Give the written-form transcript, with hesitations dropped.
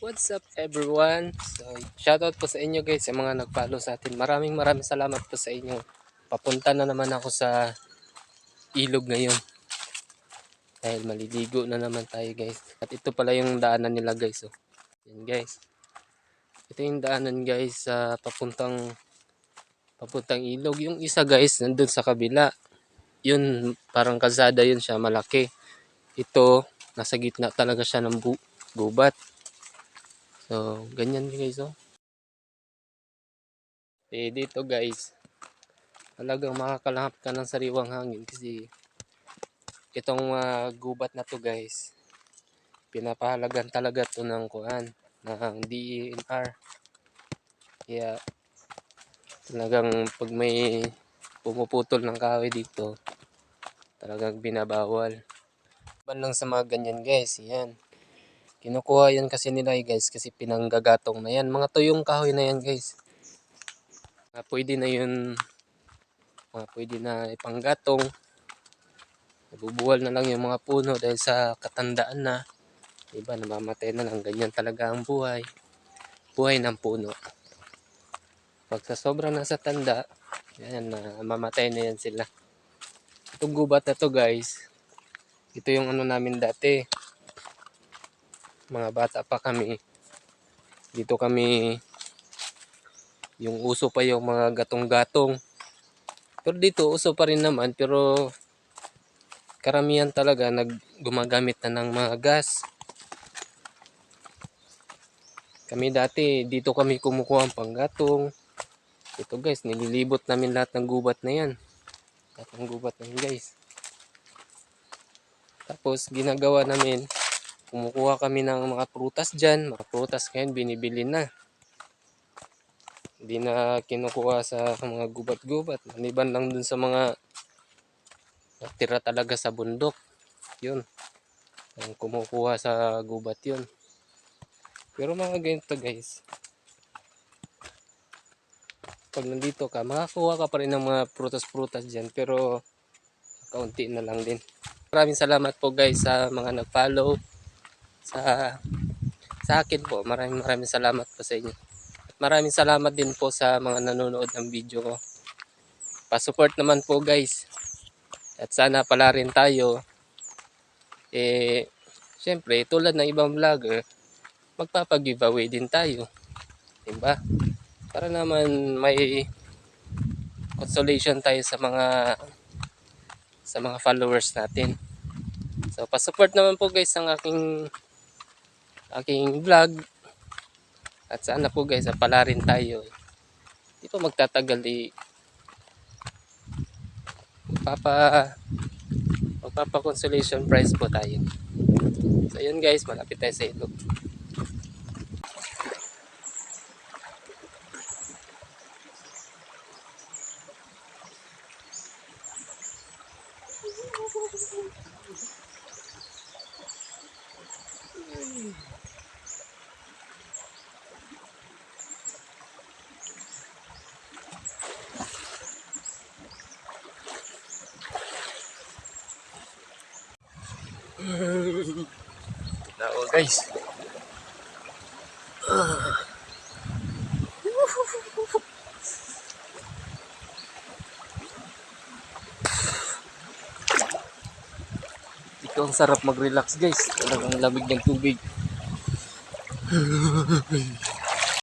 What's up everyone? So, shoutout po sa inyo guys, sa mga nag-follow sa atin. Maraming salamat po sa inyo. Papunta na naman ako sa ilog ngayon. Dahil maliligo na naman tayo guys. At ito pala yung daanan nila guys. Oh. Yan guys. Ito yung daanan guys sa papuntang ilog. Yung isa guys, nandun sa kabila. Yun, parang kalsada yun siya, malaki. Ito, nasa gitna talaga siya ng gubat. So, ganyan guys, oh. Dito guys, talagang makakalahap ka ng sariwang hangin kasi itong gubat na to guys, pinapahalagan talaga to ng kuan, ng DENR. Kaya, talagang pag may pumuputol ng kahoy dito, talagang binabawal. Ban lang sa mga ganyan guys, yan. Kinukuha yan kasi nila guys kasi pinanggagatong na yan. Mga tuyong kahoy na yan guys. Pwede na yun, pwede na ipanggatong. Nabubuwal na lang yung mga puno dahil sa katandaan na. Diba, namamatay na lang. Ganyan talaga ang buhay. Buhay ng puno. Pag sa sobrang nasa tanda, yan, mamatay na yan sila. Itong gubat na to guys, ito yung ano namin dati. Mga bata pa kami. Dito kami, yung uso pa yung mga gatong-gatong. Pero dito, uso pa rin naman. Pero karamihan talaga gumagamit na ng mga gas. Kami dati, dito kami kumukuha ang panggatong. Ito guys, nililibot namin lahat ng gubat na yan. Lahat ng gubat na yan guys. Tapos ginagawa namin, kumukuha kami ng mga prutas dyan. Mga prutas ngayon binibili na. Hindi na kinukuha sa mga gubat-gubat. Maliban lang dun sa mga tira talaga sa bundok. Yun. Ang kumukuha sa gubat yun. Pero mga ganito guys, pag nandito ka, makakuha ka pa rin ng mga prutas-prutas dyan. Pero kaunti na lang din. Maraming salamat po guys sa mga nag-follow sa akin po. Maraming salamat po sa inyo. At maraming salamat din po sa mga nanonood ng video ko. Pa-support naman po guys. At sana pala rin tayo, syempre tulad ng ibang vlogger, magpapag-giveaway din tayo. Diba? Para naman may consolation tayo sa mga followers natin. So, pa-support naman po guys ang aking vlog. At sana po guys, pala rin tayo. Di pa magtatagal magpapa-consolation prize po tayo. So, yun guys, malapit tayo sa ilog. Nako guys. Ito ang sarap mag-relax guys. Talagang lamig ng tubig.